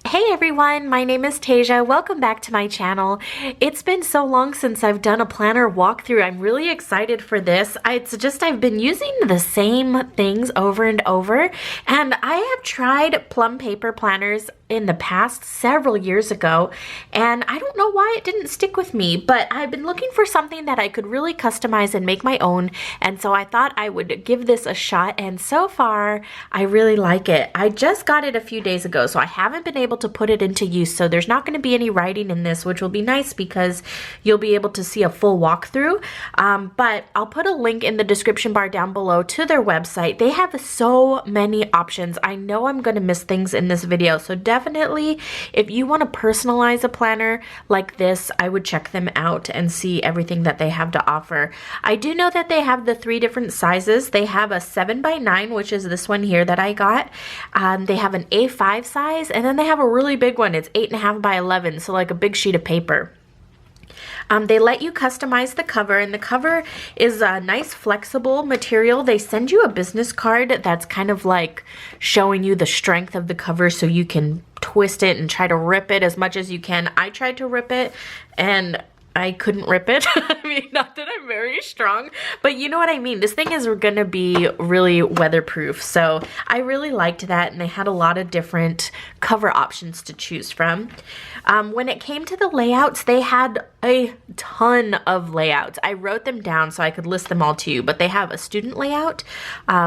Hey everyone, my name is Tasia. Welcome back to my channel. It's been so long since I've done a planner walkthrough. I'm really excited for this. I've been using the same things over and over, and I have tried Plum paper planners in the past several years ago, and I don't know why it didn't stick with me, but I've been looking for something that I could really customize and make my own, and so I thought I would give this a shot, and so far I really like it. I just got it a few days ago, so I haven't been able to put it into use, so there's not going to be any writing in this, which will be nice because you'll be able to see a full walkthrough. But I'll put a link in the description bar down below to their website. They have so many options. I know I'm going to miss things in this video, so definitely if you want to personalize a planner like this, I would check them out and see everything that they have to offer. I do know that they have the 3 different sizes. They have a 7x9, which is this one here that I got. They have an A5 size, and then they have a really big one. It's 8.5 by 11, so like a big sheet of paper. They let you customize the cover, and the cover is a nice flexible material. They send you a business card that's kind of like showing you the strength of the cover so you can twist it and try to rip it as much as you can. I tried to rip it and I couldn't rip it. I mean, not that I'm very strong, but you know what I mean. This thing is gonna be really weatherproof, so I really liked that, and they had a lot of different cover options to choose from. When it came to the layouts, they had a ton of layouts. I wrote them down so I could list them all to you, but they have a student layout,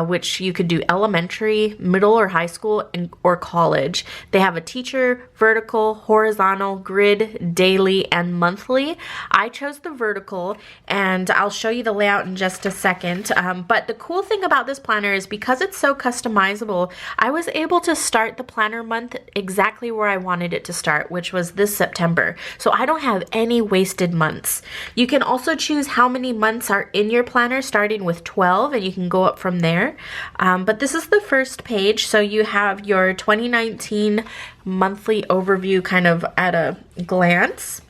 which you could do elementary, middle or high school, or college. They have a teacher, vertical, horizontal, grid, daily, and monthly. I chose the vertical, and I'll show you the layout in just a second. But the cool thing about this planner is because it's so customizable, I was able to start the planner month exactly where I wanted it to start, which was this September. So I don't have any wasted months. You can also choose how many months are in your planner, starting with 12, and you can go up from there. But this is the first page, so you have your 2019 monthly overview kind of at a glance.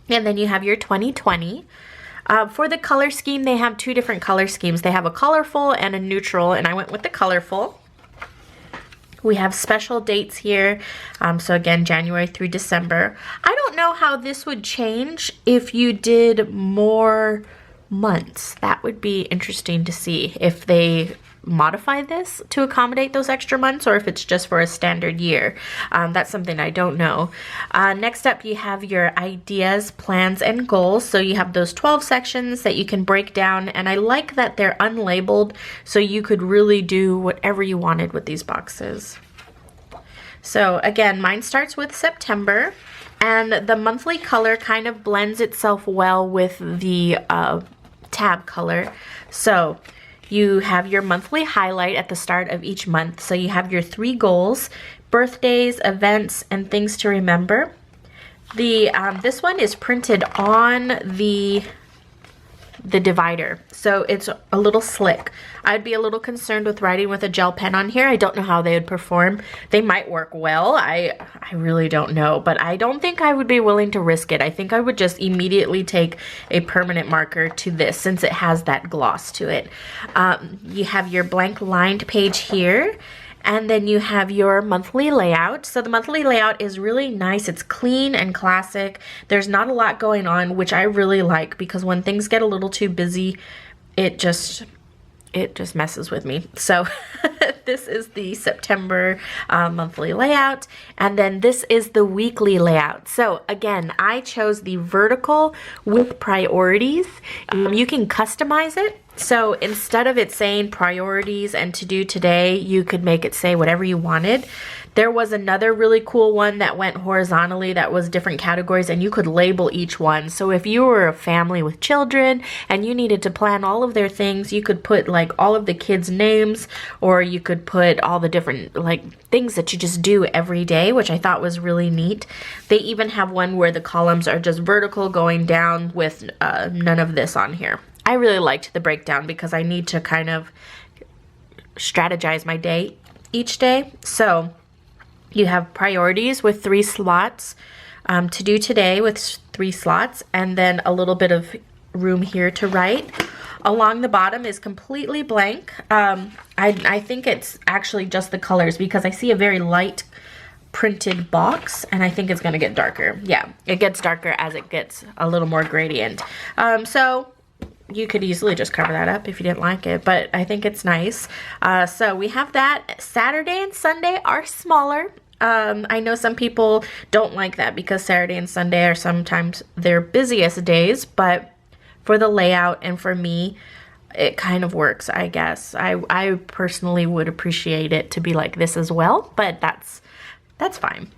And then you have your 2020. For the color scheme, they have 2 different color schemes. They have a colorful and a neutral, and I went with the colorful. We have special dates here, so again, January through December. I don't know how this would change if you did more months. That would be interesting to see if they modify this to accommodate those extra months or if it's just for a standard year. That's something I don't know. Next up, you have your ideas, plans, and goals. So you have those 12 sections that you can break down, and I like that they're unlabeled, so you could really do whatever you wanted with these boxes. So again, mine starts with September, and the monthly color kind of blends itself well with the tab color. So you have your monthly highlight at the start of each month. So you have your 3 goals, birthdays, events, and things to remember. This one is printed on the divider, so it's a little slick. I'd be a little concerned with writing with a gel pen on here. I don't know how they would perform. They might work well. I really don't know, but I don't think I would be willing to risk it. I think I would just immediately take a permanent marker to this since it has that gloss to it. You have your blank lined page here. And then you have your monthly layout. So the monthly layout is really nice. It's clean and classic. There's not a lot going on, which I really like because when things get a little too busy, it just messes with me. So this is the September monthly layout, and then this is the weekly layout. So again, I chose the vertical with priorities. You can customize it. So instead of it saying priorities and to do today, you could make it say whatever you wanted. There was another really cool one that went horizontally that was different categories, and you could label each one. So if you were a family with children and you needed to plan all of their things, you could put like all of the kids' names, or you could put all the different like things that you just do every day, which I thought was really neat. They even have one where the columns are just vertical going down with none of this on here. I really liked the breakdown because I need to kind of strategize my day each day. So you have priorities with 3 slots, to do today with 3 slots, and then a little bit of room here to write. Along the bottom is completely blank. I think it's actually just the colors because I see a very light printed box, and I think it's gonna get darker. Yeah, it gets darker as it gets a little more gradient. So you could easily just cover that up if you didn't like it, but I think it's nice. So we have that. Saturday and Sunday are smaller. I know some people don't like that because Saturday and Sunday are sometimes their busiest days, but for the layout and for me, it kind of works, I guess. I personally would appreciate it to be like this as well, but that's fine.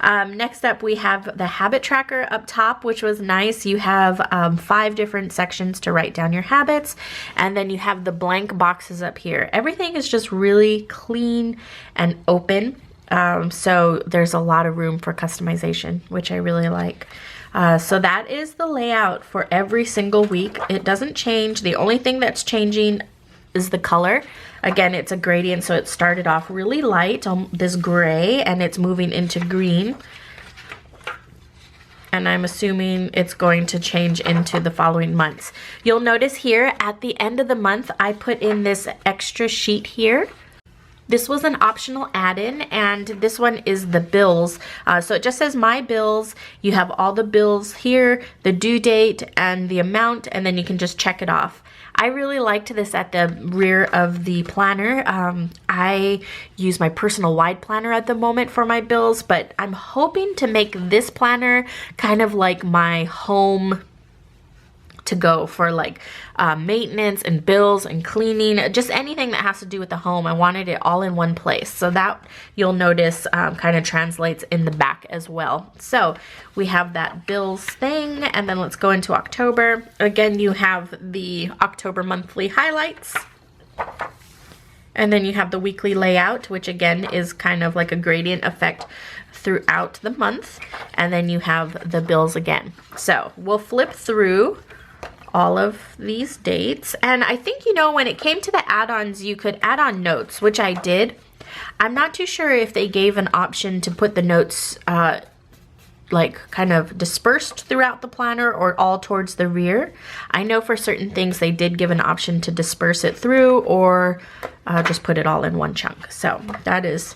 Next up, we have the habit tracker up top, which was nice. You have 5 different sections to write down your habits, and then you have the blank boxes up here. Everything is just really clean and open, so there's a lot of room for customization, which I really like. So that is the layout for every single week. It doesn't change. The only thing that's changing is the color. Again, it's a gradient, so it started off really light on this gray, and it's moving into green. And I'm assuming it's going to change into the following months. You'll notice here at the end of the month, I put in this extra sheet here. This was an optional add-in, and this one is the bills. So it just says my bills. You have all the bills here, the due date and the amount, and then you can just check it off. I really liked this at the rear of the planner. I use my personal wide planner at the moment for my bills, but I'm hoping to make this planner kind of like my home to go for like maintenance and bills and cleaning, just anything that has to do with the home. I wanted it all in one place. So that, you'll notice, kind of translates in the back as well. So we have that bills thing, and then let's go into October. Again, you have the October monthly highlights. And then you have the weekly layout, which again is kind of like a gradient effect throughout the month. And then you have the bills again. So we'll flip through all of these dates, and I think, you know, when it came to the add-ons, you could add on notes, which I did. I'm not too sure if they gave an option to put the notes like kind of dispersed throughout the planner or all towards the rear. I know for certain things they did give an option to disperse it through or just put it all in one chunk. So that is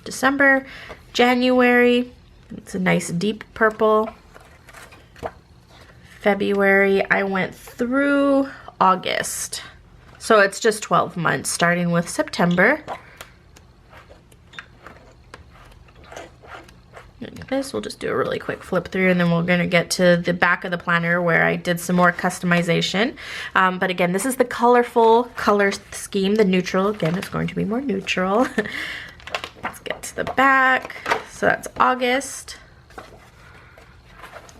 December. January, it's a nice deep purple. February, I went through August. So it's just 12 months, starting with September. Like this, we'll just do a really quick flip through, and then we're gonna get to the back of the planner where I did some more customization. But again, this is the colorful color scheme, the neutral. Again, it's going to be more neutral. Let's get to the back. So that's August.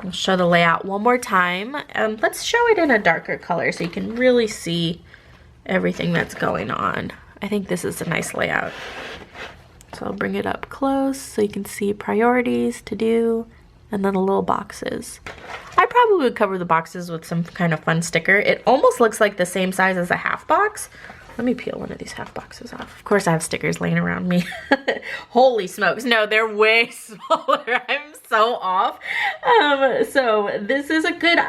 I'll show the layout one more time. Let's show it in a darker color so you can really see everything that's going on. I think this is a nice layout. So I'll bring it up close so you can see priorities to do, and then the little boxes. I probably would cover the boxes with some kind of fun sticker. It almost looks like the same size as a half box. Let me peel one of these half boxes off. Of course I have stickers laying around me. Holy smokes. No, they're way smaller. I'm so off. So this is a good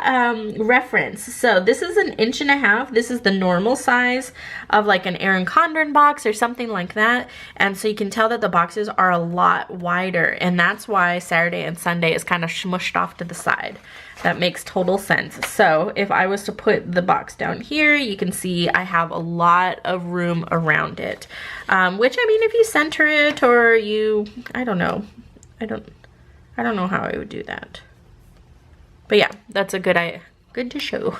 reference. So this is 1.5 inches. This is the normal size of like an Erin Condren box or something like that. And so you can tell that the boxes are a lot wider. And that's why Saturday and Sunday is kind of smushed off to the side. That makes total sense. So if I was to put the box down here, you can see I have a lot of room around it. Which, I mean, if you center it or you, I don't know. I don't know how I would do that. But yeah, that's a good to show.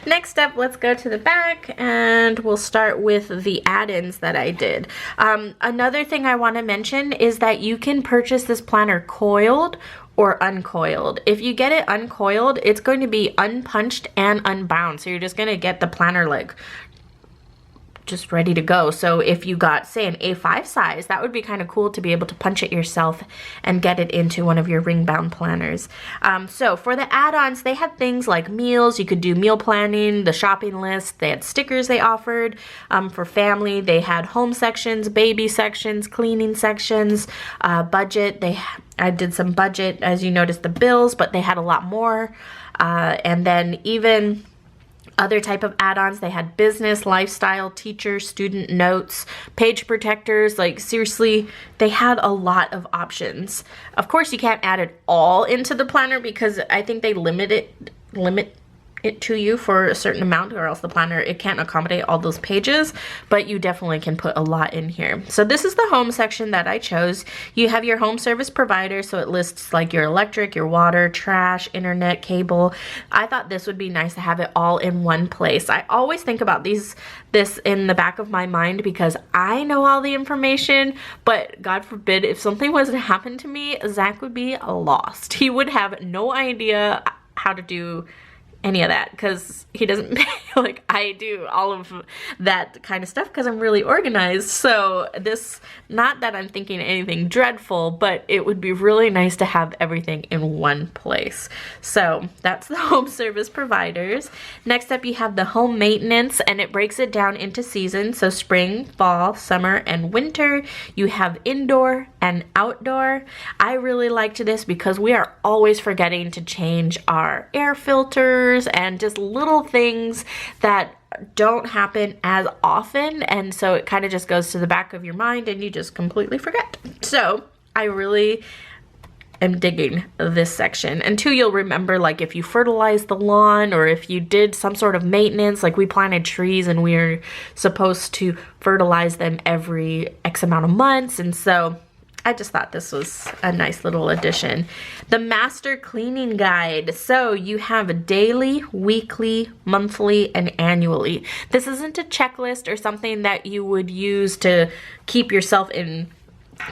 Next up, let's go to the back, and we'll start with the add-ins that I did. Another thing I want to mention is that you can purchase this planner coiled or uncoiled. If you get it uncoiled, it's going to be unpunched and unbound. So you're just going to get the planner like just ready to go. So if you got, say, an A5 size, that would be kind of cool to be able to punch it yourself and get it into one of your ring bound planners. So for the add-ons, they had things like meals. You could do meal planning, the shopping list. They had stickers they offered. For family, they had home sections, baby sections, cleaning sections, budget. I did some budget, as you noticed, the bills, but they had a lot more. And then even Other type of add-ons, they had business, lifestyle, teacher, student notes, page protectors. Like seriously, they had a lot of options. Of course, you can't add it all into the planner because I think they limit it to you for a certain amount, or else the planner, it can't accommodate all those pages, but you definitely can put a lot in here. So this is the home section that I chose. You have your home service provider, so it lists like your electric, your water, trash, internet, cable. I thought this would be nice to have it all in one place. I always think about this in the back of my mind because I know all the information, but God forbid if something was to happen to me, Zach would be lost. He would have no idea how to do any of that because he doesn't like I do all of that kind of stuff because I'm really organized. So this, not that I'm thinking anything dreadful, but it would be really nice to have everything in one place. So that's the home service providers. Next up, you have the home maintenance, and it breaks it down into seasons. So spring, fall, summer, and winter. You have indoor and outdoor. I really liked this because we are always forgetting to change our air filters and just little things that don't happen as often, and so it kind of just goes to the back of your mind and you just completely forget. So I really am digging this section. And two, you'll remember like if you fertilize the lawn or if you did some sort of maintenance, like we planted trees and we're supposed to fertilize them every X amount of months, and so I just thought this was a nice little addition. The master cleaning guide. So you have a daily, weekly, monthly, and annually. This isn't a checklist or something that you would use to keep yourself in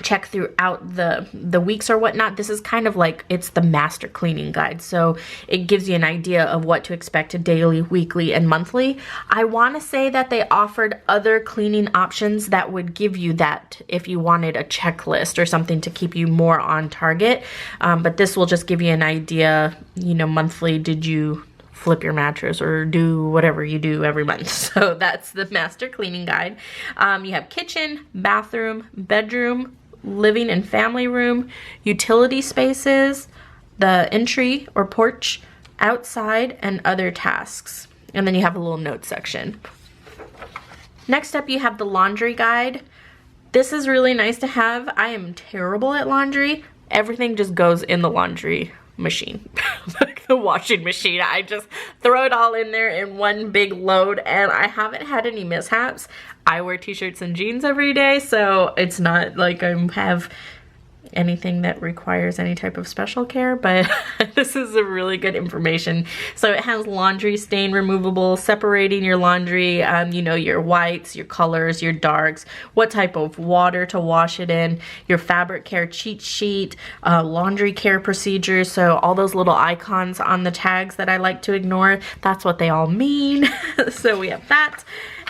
check throughout the weeks or whatnot. This is kind of like, it's the master cleaning guide, so it gives you an idea of what to expect daily, weekly, and monthly. I want to say that they offered other cleaning options that would give you that if you wanted a checklist or something to keep you more on target, but this will just give you an idea, you know, monthly, did you flip your mattress or do whatever you do every month. So that's the master cleaning guide. You have kitchen, bathroom, bedroom, living and family room, utility spaces, the entry or porch, outside, and other tasks. And then you have a little note section. Next up, you have the laundry guide. This is really nice to have. I am terrible at laundry. Everything just goes in the laundry machine. Like the washing machine. I just throw it all in there in one big load, and I haven't had any mishaps. I wear t-shirts and jeans every day, so it's not like I have anything that requires any type of special care, but this is a really good information. So it has laundry stain removable, separating your laundry, you know, your whites, your colors, your darks, what type of water to wash it in, your fabric care cheat sheet, laundry care procedures. So all those little icons on the tags that I like to ignore, that's what they all mean. So we have that.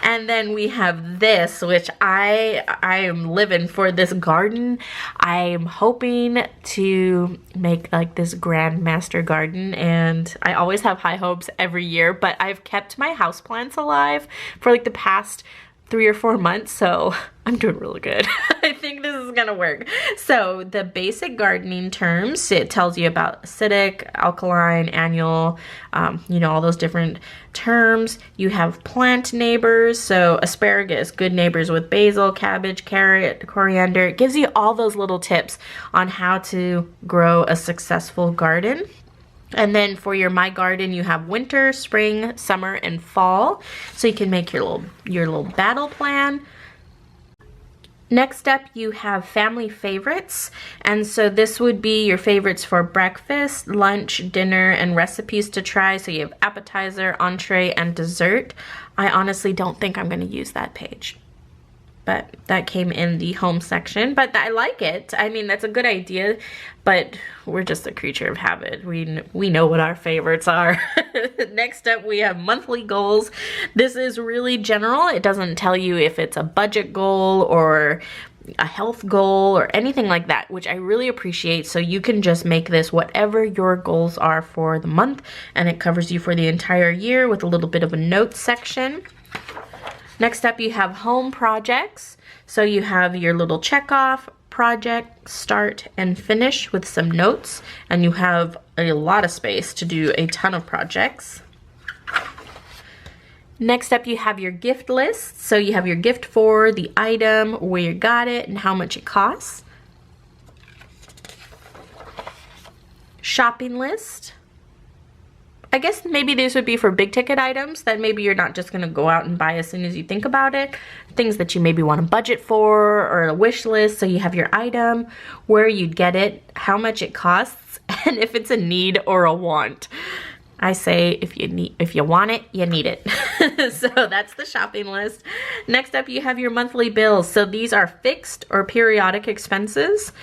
And then we have this, which I am living for this garden. I'm hoping to make like this grandmaster garden, and I always have high hopes every year, but I've kept my houseplants alive for like the past 3 or 4 months, so I'm doing really good. I think this is gonna work. So the basic gardening terms, it tells you about acidic, alkaline, annual, you know, all those different terms. You have plant neighbors, so asparagus, good neighbors with basil, cabbage, carrot, coriander. It gives you all those little tips on how to grow a successful garden. And then for your My Garden, you have winter, spring, summer, and fall. So you can make your little battle plan. Next up, you have family favorites. And so this would be your favorites for breakfast, lunch, dinner, and recipes to try. So you have appetizer, entree, and dessert. I honestly don't think I'm going to use that page, but that came in the home section. But I like it. I mean, that's a good idea, but we're just a creature of habit. We know what our favorites are. Next up, we have monthly goals. This is really general. It doesn't tell you if it's a budget goal or a health goal or anything like that, which I really appreciate. So you can just make this whatever your goals are for the month, and it covers you for the entire year with a little bit of a notes section. Next up, you have home projects. So you have your little check off, project, start, and finish with some notes. And you have a lot of space to do a ton of projects. Next up, you have your gift list. So you have your gift for, the item, where you got it, and how much it costs. Shopping list. I guess maybe these would be for big ticket items that maybe you're not just gonna go out and buy as soon as you think about it. Things that you maybe want to budget for, or a wish list. So you have your item, where you'd get it, how much it costs, and if it's a need or a want. I say if you want it, you need it. So that's the shopping list. Next up, you have your monthly bills. So these are fixed or periodic expenses.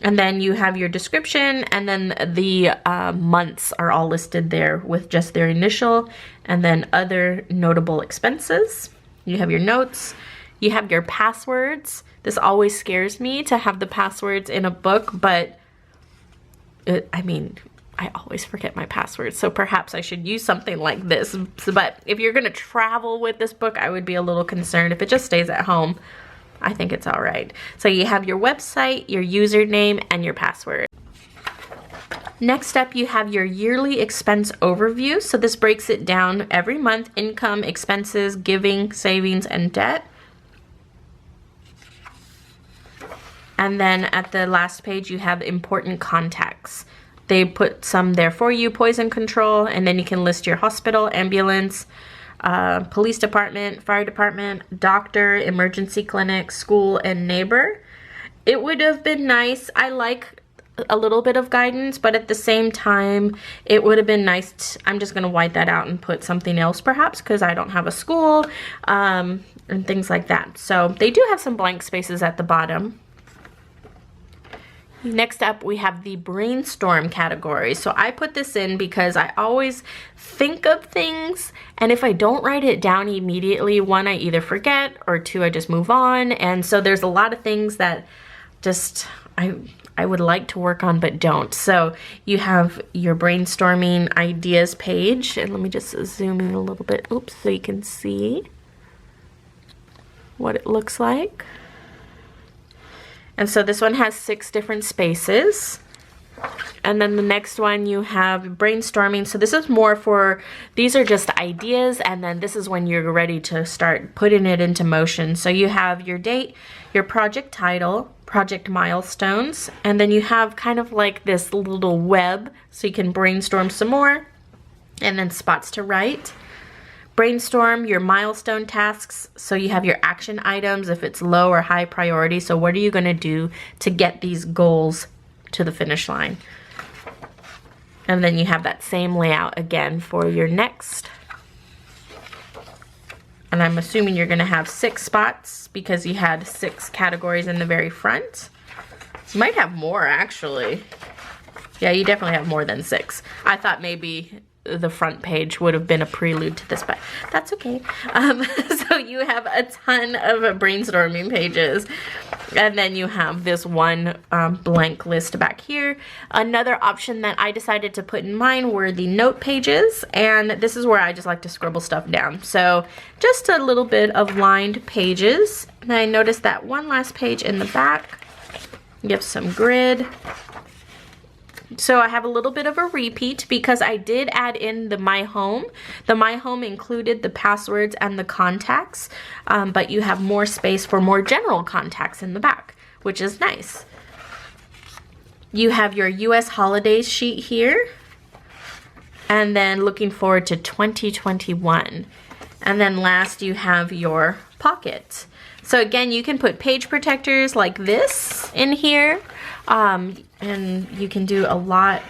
And then you have your description, and then the months are all listed there with just their initial, and then other notable expenses. You have your notes. You have your passwords. This always scares me to have the passwords in a book, but I mean, I always forget my passwords, so perhaps I should use something like this. But if you're gonna travel with this book, I would be a little concerned. If it just stays at home, I think it's all right. So you have your website, your username, and your password. Next up, you have your yearly expense overview. So this breaks it down every month: income, expenses, giving, savings, and debt. And then at the last page, you have important contacts. They put some there for you: poison control, and then you can list your hospital, ambulance, police department, fire department, doctor, emergency clinic, school, and neighbor. It would have been nice. I like a little bit of guidance, but at the same time, it would have been nice. I'm just going to white that out and put something else perhaps, because I don't have a school, and things like that. So they do have some blank spaces at the bottom. Next up, we have the brainstorm category. So I put this in because I always think of things, and if I don't write it down immediately, one, I either forget, or two, I just move on. And so there's a lot of things that just I would like to work on but don't. So you have your brainstorming ideas page, and let me just zoom in a little bit, oops, so you can see what it looks like. And so this one has 6 different spaces. And then the next one, you have brainstorming. So this is more for, these are just ideas, and then this is when you're ready to start putting it into motion. So you have your date, your project title, project milestones, and then you have kind of like this little web so you can brainstorm some more, and then spots to write. Brainstorm your milestone tasks, so you have your action items if it's low or high priority. So what are you going to do to get these goals to the finish line? And then you have that same layout again for your next. And I'm assuming you're going to have 6 spots because you had 6 categories in the very front. You might have more actually. Yeah, you definitely have more than 6. I thought maybe the front page would have been a prelude to this, but that's okay. So you have a ton of brainstorming pages, and then you have this one blank list back here. Another option that I decided to put in mine were the note pages, and this is where I just like to scribble stuff down. So just a little bit of lined pages, and I noticed that one last page in the back, you have some grid. So I have a little bit of a repeat because I did add in the My Home. The My Home included the passwords and the contacts, but you have more space for more general contacts in the back, which is nice. You have your US holidays sheet here, and then looking forward to 2021. And then last, you have your pocket. So again, you can put page protectors like this in here, and you can do a lot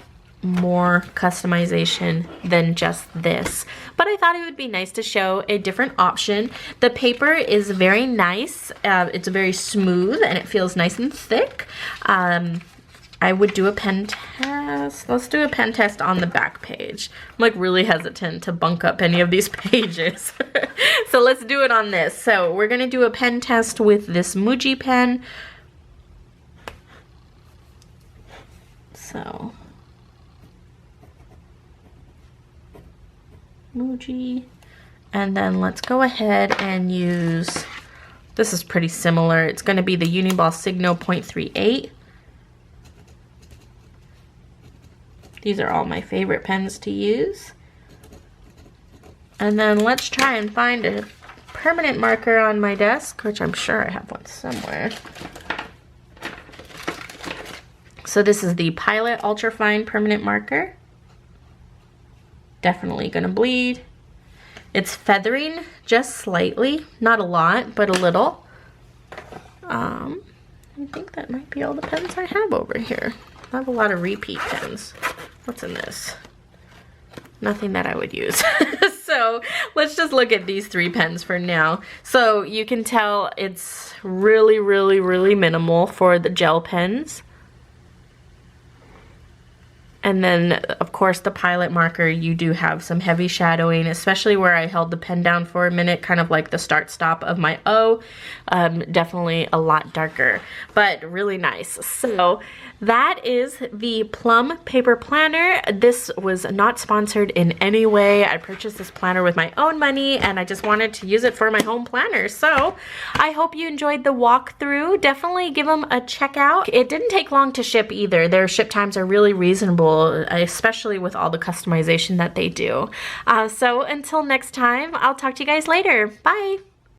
more customization than just this. But I thought it would be nice to show a different option. The paper is very nice. It's very smooth, and it feels nice and thick. I would do a pen test. Let's do a pen test on the back page. I'm like really hesitant to bunk up any of these pages. So let's do it on this. So we're gonna do a pen test with this Muji pen. So Muji, and then let's go ahead and use, this is pretty similar. It's gonna be the Uniball Signo 0.38. These are all my favorite pens to use. And then let's try and find a permanent marker on my desk, which I'm sure I have one somewhere. So this is the Pilot Ultrafine Permanent Marker. Definitely gonna bleed. It's feathering just slightly, not a lot, but a little. I think that might be all the pens I have over here. I have a lot of repeat pens. What's in this? Nothing that I would use. So let's just look at these 3 pens for now. So you can tell it's really, really, really minimal for the gel pens. And then, of course, the Pilot marker, you do have some heavy shadowing, especially where I held the pen down for a minute, kind of like the start-stop of my O. Definitely a lot darker, but really nice. So that is the Plum paper planner. This was not sponsored in any way. I purchased this planner with my own money, and I just wanted to use it for my home planner. So I hope you enjoyed the walkthrough. Definitely give them a check out. It didn't take long to ship either. Their ship times are really reasonable, especially with all the customization that they do. So until next time, I'll talk to you guys later. Bye!